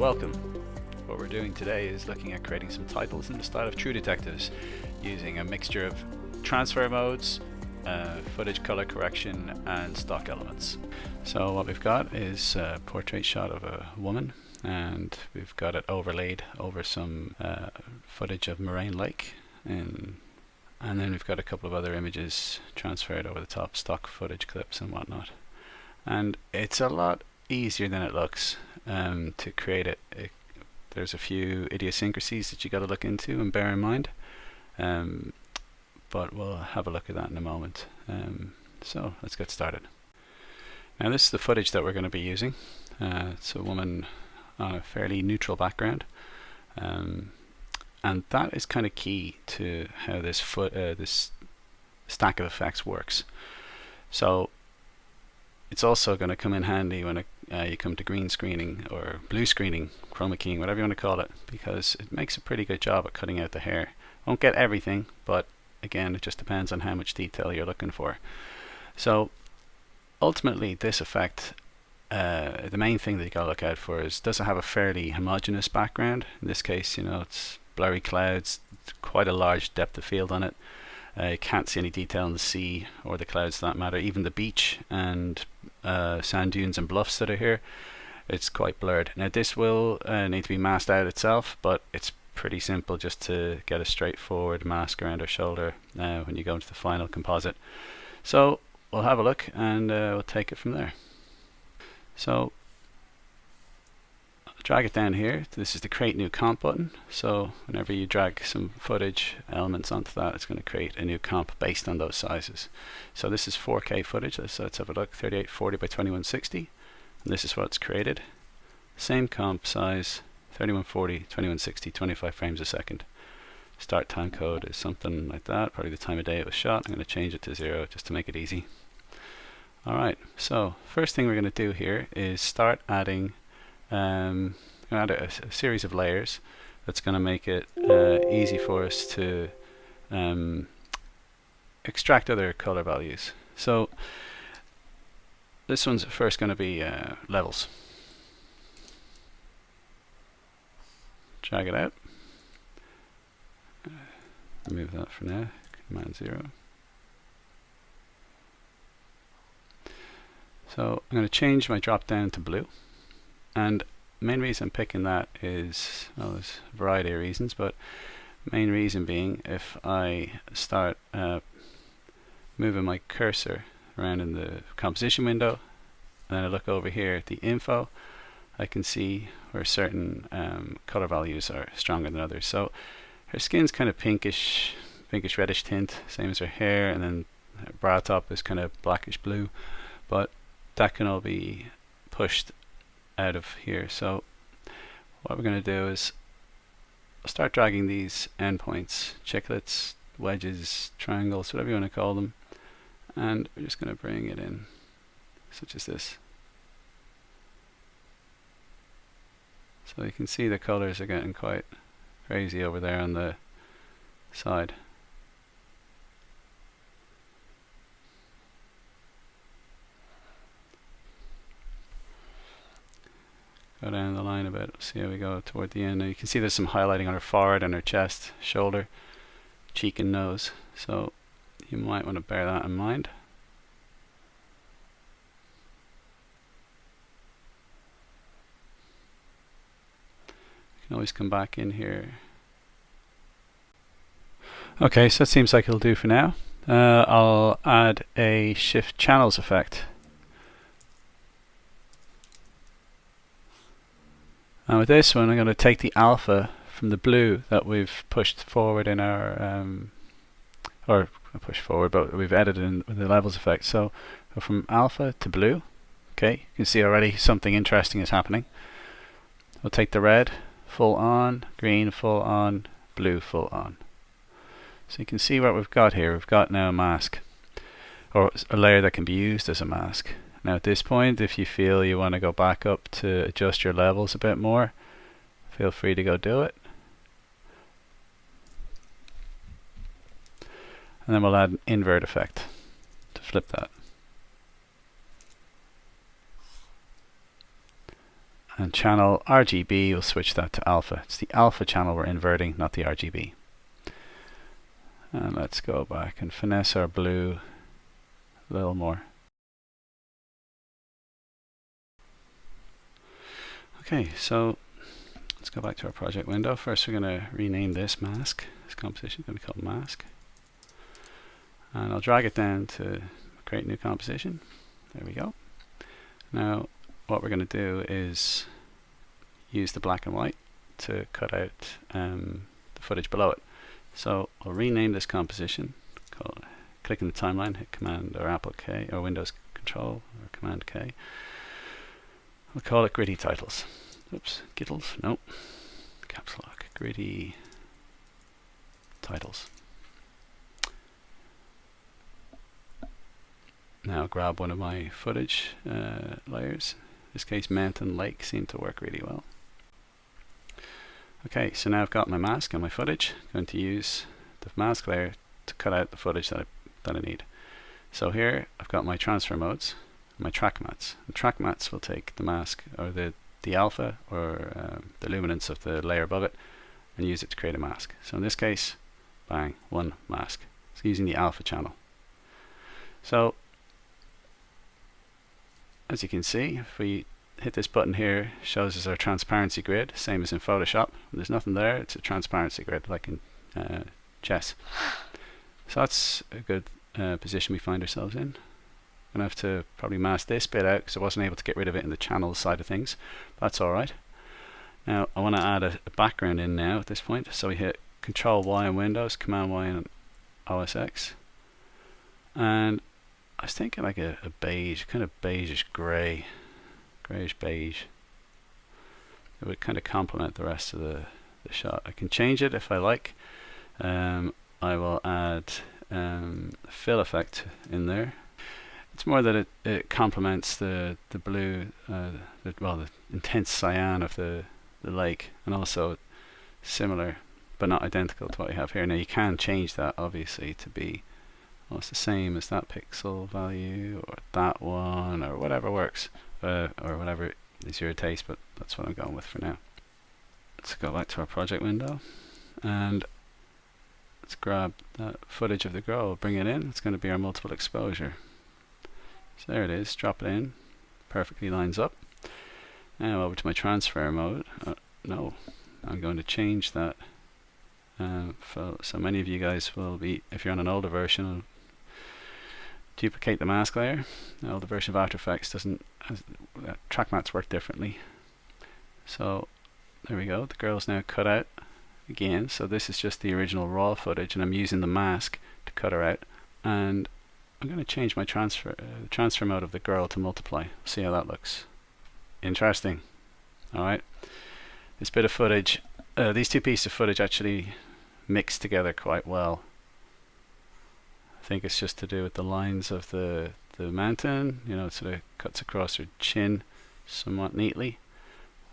welcome. What we're doing today is looking at creating some titles in the style of True Detectives using a mixture of transfer modes, footage color correction and stock elements. So what we've got is a portrait shot of a woman, and we've got it overlaid over some footage of Moraine Lake, and then we've got a couple of other images transferred over the top, stock footage clips and whatnot. And it's a lot easier than it looks to create it. There's a few idiosyncrasies that you got to look into and bear in mind, but we'll have a look at that in a moment. So let's get started. Now this is the footage that we're going to be using. It's a woman on a fairly neutral background, and that is kind of key to how this stack of effects works. So it's also going to come in handy when you come to green screening or blue screening, chroma keying, whatever you want to call it, because it makes a pretty good job at cutting out the hair. Won't get everything, but again, it just depends on how much detail you're looking for. So ultimately, this effect, the main thing that you got to look out for is, does it have a fairly homogeneous background? In this case, it's blurry clouds, quite a large depth of field on it. You can't see any detail in the sea or the clouds for that matter. Even the beach and sand dunes and bluffs that are here, it's quite blurred. Now this will need to be masked out itself, but it's pretty simple just to get a straightforward mask around our shoulder when you go into the final composite. So we'll have a look and we'll take it from there. So drag it down here. This is the create new comp button. So whenever you drag some footage elements onto that, it's going to create a new comp based on those sizes. So this is 4K footage. Let's have a look. 3840 by 2160. And this is what's created. Same comp size, 3140, 2160, 25 frames a second. Start time code is something like that, probably the time of day it was shot. I'm going to change it to 0 just to make it easy. Alright, so first thing we're going to do here is start adding add a series of layers that's going to make it easy for us to extract other color values. So this one's first going to be levels. Drag it out. Remove that for now. Command 0. So I'm going to change my drop down to blue. And the main reason I'm picking that is, well, there's a variety of reasons, but main reason being, if I start moving my cursor around in the composition window, and then I look over here at the info, I can see where certain color values are stronger than others. So her skin's kind of pinkish reddish tint, same as her hair, and then her bra top is kind of blackish blue, but that can all be pushed out of here. So what we're going to do is start dragging these endpoints, chiclets, wedges, triangles, whatever you want to call them, and we're just going to bring it in, such as this. So you can see the colors are getting quite crazy over there on the side. Go down the line a bit, see how we go toward the end. Now you can see there's some highlighting on her forehead and her chest, shoulder, cheek and nose. So you might want to bear that in mind. You can always come back in here. Okay, so that seems like it'll do for now. I'll add a shift channels effect. Now with this one, I'm going to take the alpha from the blue that we've pushed forward in our, or pushed forward, but we've edited in with the levels effect. So go from alpha to blue. Okay, you can see already something interesting is happening. We'll take the red, full on, green, full on, blue, full on. So you can see what we've got here. We've got now a mask, or a layer that can be used as a mask. Now at this point, if you feel you want to go back up to adjust your levels a bit more, feel free to go do it. And then we'll add an invert effect to flip that. And channel RGB, we'll switch that to alpha. It's the alpha channel we're inverting, not the RGB. And let's go back and finesse our blue a little more. Okay, so let's go back to our project window. First we're going to rename this mask. This composition is going to be called mask. And I'll drag it down to create a new composition. There we go. Now what we're going to do is use the black and white to cut out the footage below it. So I'll rename this composition. Click in the timeline, hit Command or Apple K or Windows Control or Command K. We'll call it Gritty Titles. Oops, Gittles, nope. Caps lock, Gritty Titles. Now grab one of my footage layers. In this case, mountain lake seemed to work really well. Okay, so now I've got my mask and my footage. I'm going to use the mask layer to cut out the footage that I need. So here I've got my transfer modes, my track mats. The track mats will take the mask or the alpha or the luminance of the layer above it and use it to create a mask. So in this case, bang, one mask. So using the alpha channel. So as you can see, if we hit this button here, it shows us our transparency grid, same as in Photoshop. When there's nothing there, it's a transparency grid like in chess. So that's a good position we find ourselves in. I'm going to have to probably mask this bit out because I wasn't able to get rid of it in the channels side of things. That's alright. Now I want to add a background in now at this point. So we hit Control Y on Windows, Command Y on OS X. And I was thinking like a beige, kind of beigeish grey, greyish beige. It would kind of complement the rest of the shot. I can change it if I like. I will add fill effect in there. It's more that it complements the blue, the intense cyan of the lake, and also similar but not identical to what you have here. Now you can change that obviously to be almost the same as that pixel value or that one or whatever works, or whatever is your taste, but that's what I'm going with for now. Let's go back to our project window and let's grab that footage of the girl, bring it in. It's going to be our multiple exposure. So there it is, drop it in, perfectly lines up. Now over to my transfer mode. No, I'm going to change that. So many of you guys will be, if you're on an older version, will duplicate the mask layer. The older version of After Effects doesn't, track mats work differently. So there we go, the girl's now cut out again. So this is just the original raw footage and I'm using the mask to cut her out. And I'm going to change my transfer mode of the girl to multiply. See how that looks. Interesting. Alright. This bit of footage, these two pieces of footage actually mix together quite well. I think it's just to do with the lines of the mountain. You know, it sort of cuts across her chin somewhat neatly.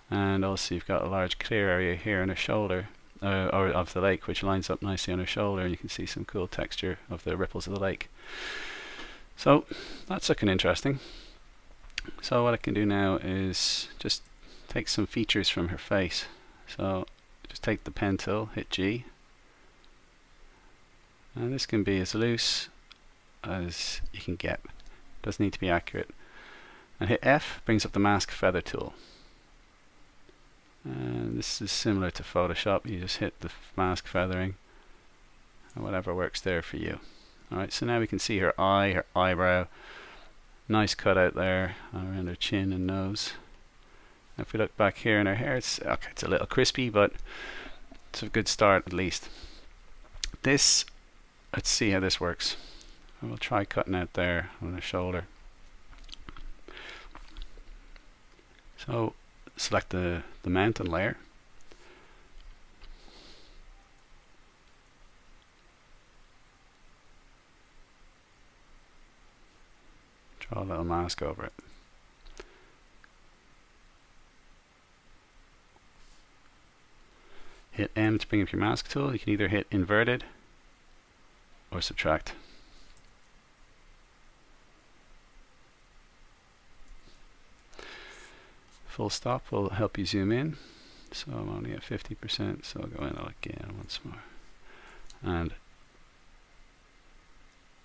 And also you've got a large clear area here on her shoulder, or of the lake, which lines up nicely on her shoulder, and you can see some cool texture of the ripples of the lake. So that's looking interesting. So what I can do now is just take some features from her face. So just take the pen tool, hit G, and this can be as loose as you can get. Doesn't need to be accurate. And hit F, brings up the mask feather tool. And this is similar to Photoshop. You just hit the mask feathering and whatever works there for you. Alright, so now we can see her eye, her eyebrow. Nice cut out there around her chin and nose. If we look back here in her hair, it's a little crispy, but it's a good start at least. This, let's see how this works. We'll try cutting out there on her shoulder. So select the mountain layer. Draw a little mask over it. Hit M to bring up your mask tool. You can either hit inverted or subtract. full stop will help you zoom in. So I'm only at 50%, so I'll go in again once more. And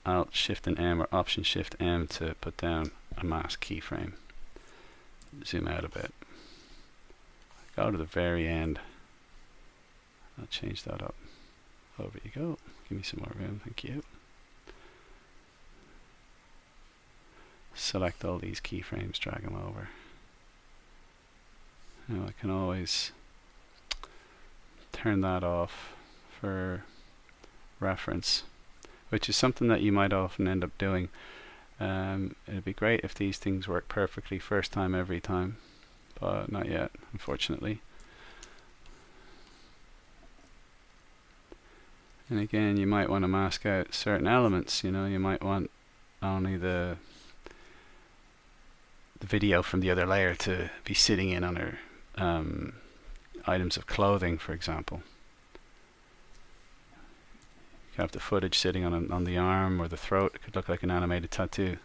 Alt Shift and M or Option Shift M to put down a mask keyframe. Zoom out a bit. Go to the very end. I'll change that up. Over you go. Give me some more room, thank you. Select all these keyframes, drag them over. Now I can always turn that off for reference, which is something that you might often end up doing. It'd be great if these things work perfectly first time every time, but not yet, unfortunately. And again, you might want to mask out certain elements. You know, you might want only the video from the other layer to be sitting in on her items of clothing, for example. You could have the footage sitting on the arm or the throat. It could look like an animated tattoo,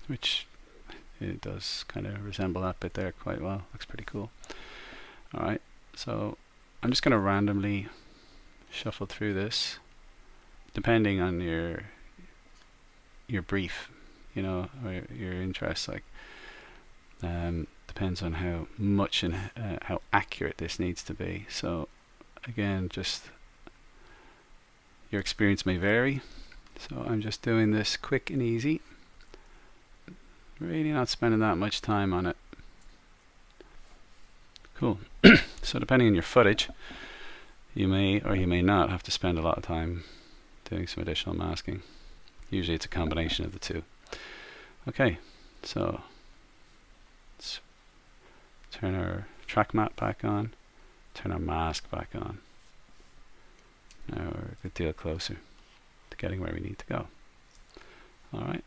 which it does kind of resemble that bit there quite well. Looks pretty cool. Alright, so I'm just going to randomly shuffle through this, depending on your brief, you know, or your interest. Like, depends on how much and how accurate this needs to be. So again, just your experience may vary. So I'm just doing this quick and easy. Really not spending that much time on it. Cool. So depending on your footage, you may or you may not have to spend a lot of time doing some additional masking. Usually it's a combination of the two. Okay, so let's turn our track map back on, turn our mask back on. Now we're a good deal closer to getting where we need to go. Alright.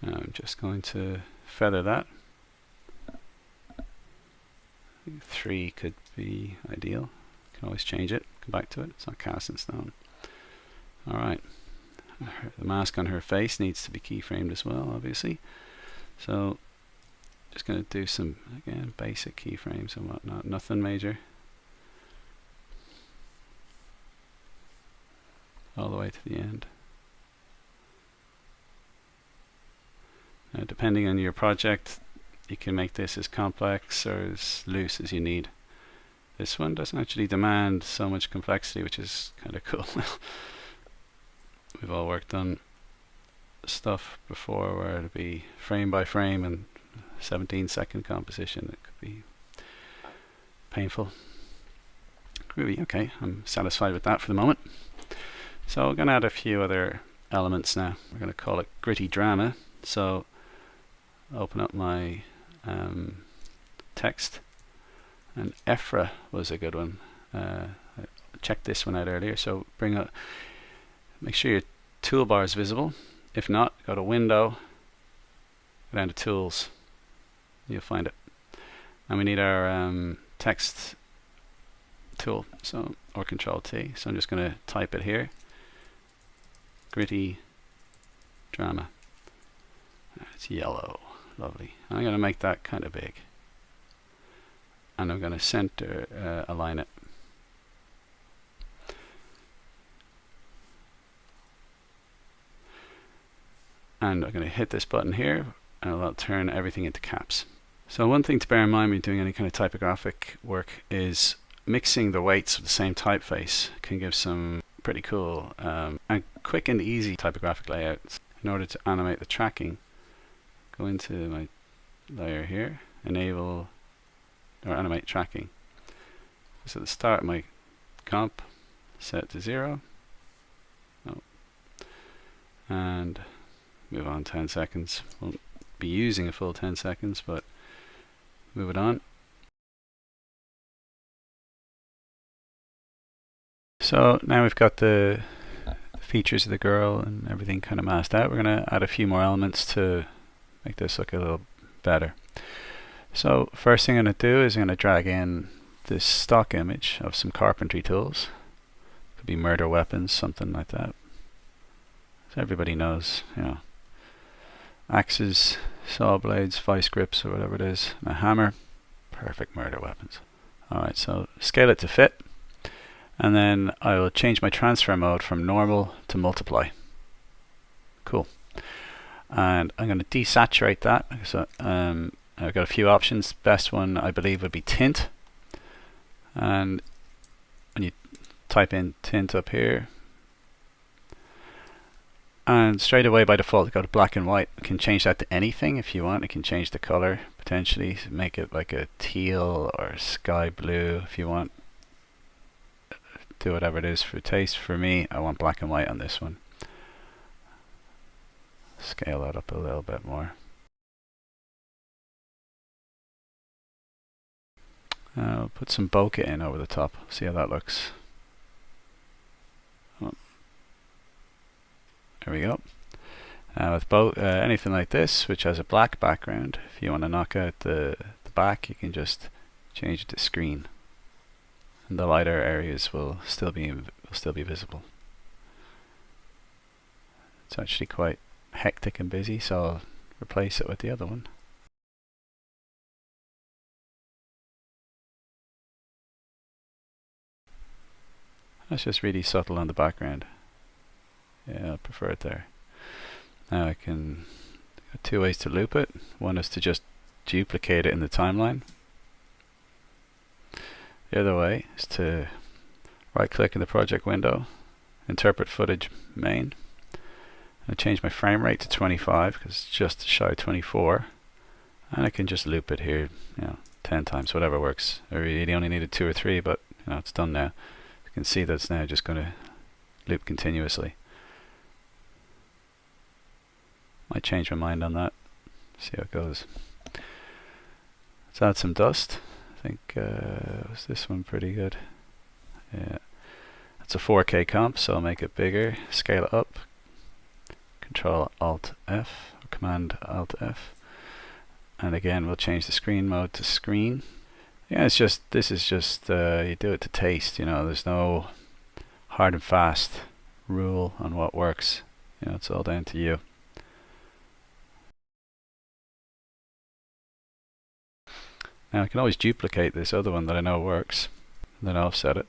I'm just going to feather that. 3 could be ideal. Can always change it, come back to it. It's not cast in stone. Alright. The mask on her face needs to be keyframed as well, obviously. So just going to do some, again, basic keyframes and whatnot. Nothing major. All the way to the end. Now, depending on your project, you can make this as complex or as loose as you need. This one doesn't actually demand so much complexity, which is kind of cool. We've all worked on stuff before where it'd be frame by frame and 17-second composition. It could be painful. Really, okay, I'm satisfied with that for the moment. So we're going to add a few other elements now. We're going to call it Gritty Drama. So open up my text, and Ephra was a good one. I checked this one out earlier. So make sure your toolbar is visible. If not, go to Window, go down to Tools, you'll find it. And we need our text tool, so or Control T. So I'm just going to type it here. Gritty Drama. It's yellow. Lovely. I'm going to make that kind of big. And I'm going to center align it. And I'm going to hit this button here, and it'll turn everything into caps. So one thing to bear in mind when doing any kind of typographic work is mixing the weights of the same typeface can give some pretty cool and quick and easy typographic layouts. In order to animate the tracking, go into my layer here, enable or animate tracking. So at the start, my comp set to 0, and move on 10 seconds. Won't be using a full 10 seconds, but move it on. So now we've got the features of the girl and everything kind of masked out. We're going to add a few more elements to make this look a little better. So first thing I'm going to do is I'm going to drag in this stock image of some carpentry tools. Could be murder weapons, something like that. everybody knows, you know, axes, saw blades, vice grips, or whatever it is, and a hammer. Perfect murder weapons. Alright, so scale it to fit, and then I will change my transfer mode from normal to multiply. Cool. And I'm going to desaturate that. So I've got a few options. Best one I believe would be tint, and when you type in tint up here, and straight away by default go to black and white. You can change that to anything if you want. You can change the color potentially, make it like a teal or sky blue if you want. Do whatever it is for taste. For me, I want black and white on this one. Scale that up a little bit more. I'll put some bokeh in over the top. See how that looks. Oh. There we go. With anything like this, which has a black background, if you want to knock out the back, you can just change it to screen, and the lighter areas will still be visible. It's actually quite hectic and busy, so I'll replace it with the other one. That's just really subtle on the background. Yeah, I prefer it there. Now I can got two ways to loop it. One is to just duplicate it in the timeline. The other way is to right click in the project window, interpret footage main. I change my frame rate to 25 because it's just shy of 24, and I can just loop it here, 10 times, whatever works. I really only needed 2 or 3, but it's done now. You can see that it's now just going to loop continuously. Might change my mind on that. See how it goes. Let's add some dust. I think was this one pretty good? Yeah, it's a 4K comp, so I'll make it bigger. Scale it up. Control Alt F, or Command Alt F, and again we'll change the screen mode to screen. Yeah, this is just you do it to taste. There's no hard and fast rule on what works. It's all down to you. Now I can always duplicate this other one that I know works, and then offset it,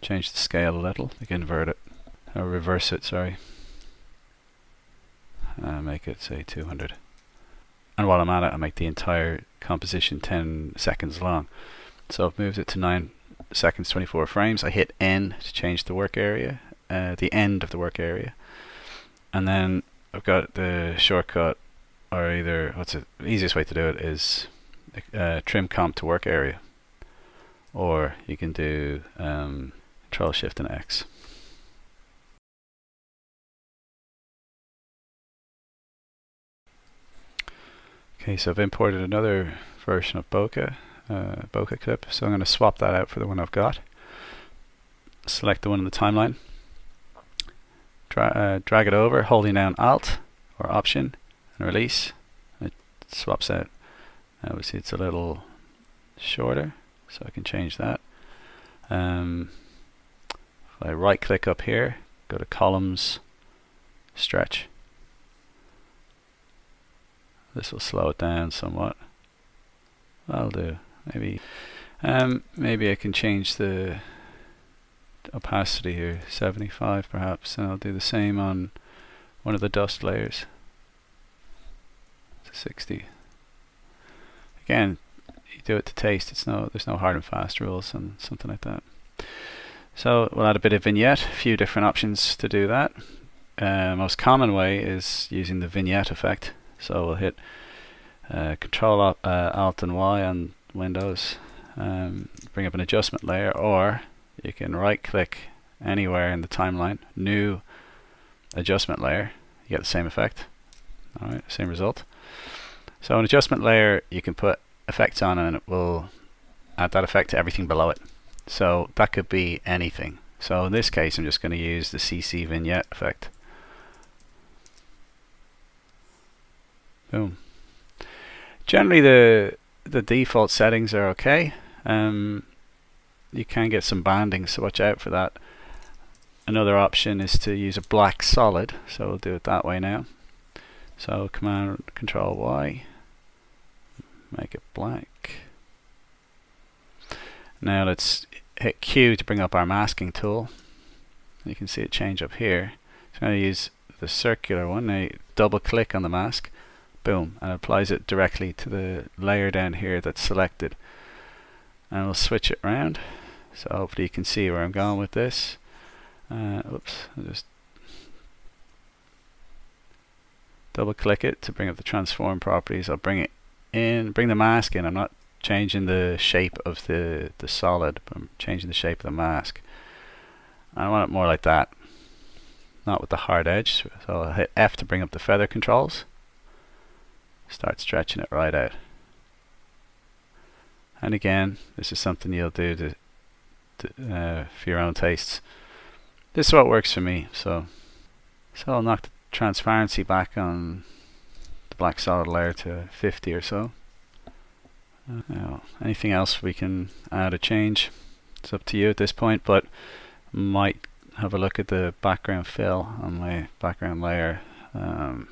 change the scale a little, I can invert it, or reverse it, sorry. Make it say 200, and while I'm at it I make the entire composition 10 seconds long. So I've moved it to 9 seconds 24 frames. I hit N to change the work area, the end of the work area, and then I've got the shortcut, or either the easiest way to do it is trim comp to work area, or you can do Control Shift and X. Okay, so I've imported another version of bokeh clip, so I'm going to swap that out for the one I've got. Select the one in the timeline, drag it over, holding down Alt or Option, and release. It swaps out. Now we see it's a little shorter, so I can change that. If I right click up here, go to Columns, Stretch. This will slow it down somewhat. That'll do. Maybe I can change the opacity here, 75 perhaps, and I'll do the same on one of the dust layers to 60. Again, you do it to taste. There's no hard and fast rules on something like that. So we'll add a bit of vignette, a few different options to do that. Most common way is using the vignette effect. So we'll hit Control Alt and Y on Windows, bring up an adjustment layer, or you can right click anywhere in the timeline, new adjustment layer, you get the same effect. Alright, same result. So an adjustment layer, you can put effects on and it will add that effect to everything below it. So that could be anything. So in this case I'm just going to use the CC vignette effect. Boom. Generally the default settings are okay. You can get some banding, so watch out for that. another option is to use a black solid, so we'll do it that way now. So Command Control Y, make it black. Now let's hit Q to bring up our masking tool. You can see it change up here. So I'm going to use the circular one. Now double click on the mask, boom, and it applies it directly to the layer down here that's selected. And we'll switch it around, so hopefully you can see where I'm going with this. Oops, I'll just double click it to bring up the transform properties. I'll bring it in, bring the mask in. I'm not changing the shape of the solid, but I'm changing the shape of the mask. I want it more like that, not with the hard edge. So I'll hit F to bring up the feather controls. Start stretching it right out. And again, this is something you'll do for your own tastes. This is what works for me. So I'll knock the transparency back on the black solid layer to 50 or so. Now, anything else we can add or change, it's up to you at this point, but might have a look at the background fill on my background layer. A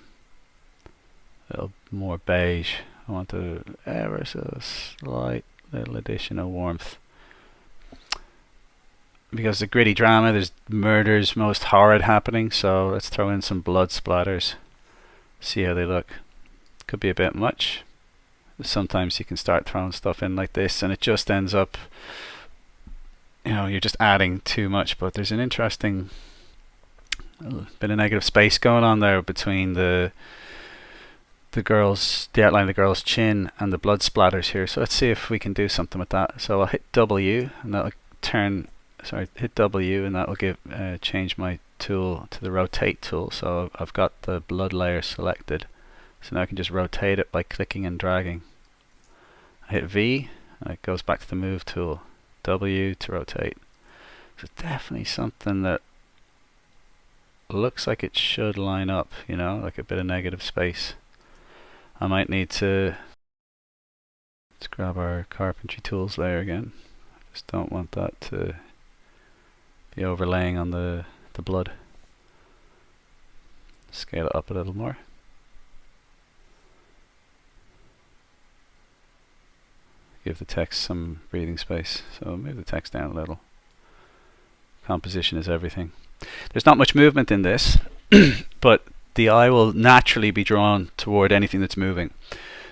little more beige. I want a ever so slight little addition of warmth. Because the gritty drama, there's murders most horrid happening, so let's throw in some blood splatters. See how they look. Could be a bit much. Sometimes you can start throwing stuff in like this and it just ends up, you know, you're just adding too much. But there's an interesting bit of negative space going on there between the outline of the girl's chin and the blood splatters here. So let's see if we can do something with that. So I'll hit W and that'll hit W and that will give change my tool to the rotate tool. So I've got the blood layer selected, so now I can just rotate it by clicking and dragging. I hit V and it goes back to the move tool. W to rotate. So definitely something that looks like it should line up, you know, like a bit of negative space. I might need to, let's grab our carpentry tools layer again. Just don't want that to be overlaying on the blood. Scale it up a little more. Give the text some breathing space. So move the text down a little. Composition is everything. There's not much movement in this, but the eye will naturally be drawn toward anything that's moving.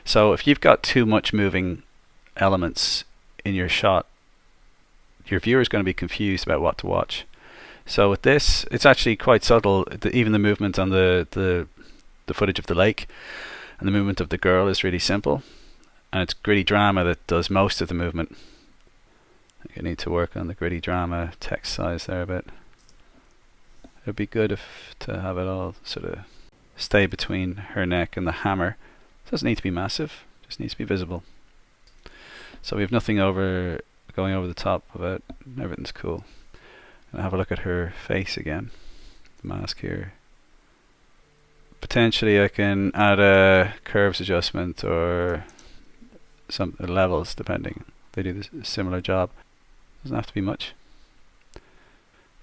So if you've got too much moving elements in your shot, your viewer is going to be confused about what to watch. So with this, it's actually quite subtle. Even the movement on the footage of the lake and the movement of the girl is really simple. And it's gritty drama that does most of the movement. I need to work on the gritty drama text size there a bit. It would be good to have it all sort of stay between her neck and the hammer. It doesn't need to be massive, it just needs to be visible. So we have nothing going over the top of it. Everything's cool. And have a look at her face again. The mask here. Potentially I can add a curves adjustment or some levels, depending. They do this similar job. Doesn't have to be much.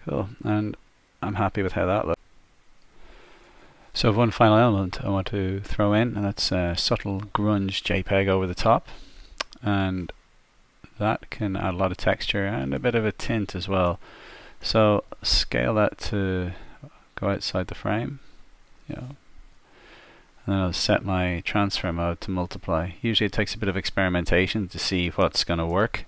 Cool, and I'm happy with how that looks. So one final element I want to throw in, and that's a subtle grunge JPEG over the top, and that can add a lot of texture and a bit of a tint as well. So scale that to go outside the frame, you know. And then I'll set my transfer mode to multiply. Usually it takes a bit of experimentation to see what's going to work.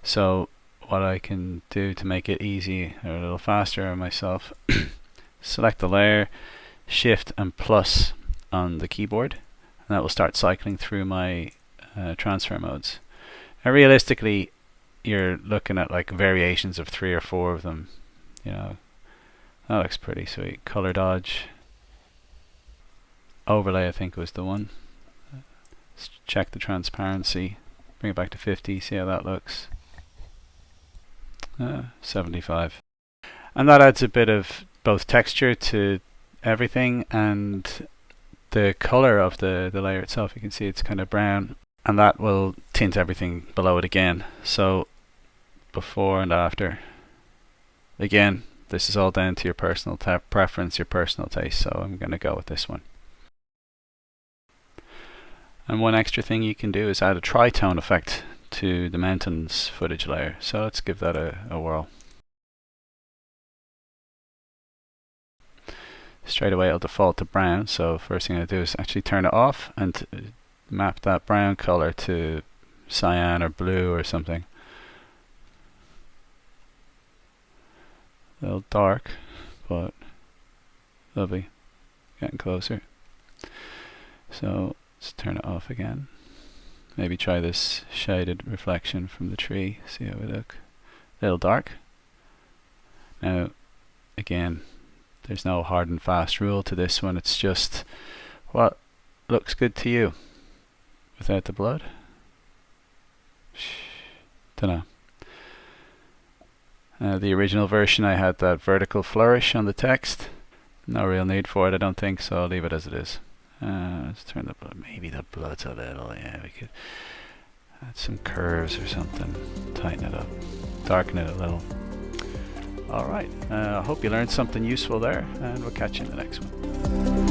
So what I can do to make it easy or a little faster on myself, select the layer, Shift and plus on the keyboard, and that will start cycling through my transfer modes. Now realistically, you're looking at like variations of 3 or 4 of them. You know, that looks pretty sweet. Color dodge. Overlay, I think, was the one. Let's check the transparency. Bring it back to 50. See how that looks. 75. And that adds a bit of both texture to everything and the color of the layer itself. You can see it's kind of brown, and that will tint everything below it again. So before and after. Again, this is all down to your personal preference, your personal taste, so I'm going to go with this one. And one extra thing you can do is add a tritone effect to the mountains footage layer. So let's give that a whirl. Straight away it'll default to brown, so first thing I do is actually turn it off and map that brown color to cyan or blue or something. A little dark, but lovely. Getting closer. So let's turn it off again. Maybe try this shaded reflection from the tree. See how we look. A little dark. Now, again, there's no hard and fast rule to this one. It's just what looks good to you without the blood. Dunno. The original version, I had that vertical flourish on the text. No real need for it, I don't think, so I'll leave it as it is. Let's turn the blood. Maybe the blood's a little. Yeah, we could add some curves or something. Tighten it up. Darken it a little. Alright, I hope you learned something useful there, and we'll catch you in the next one.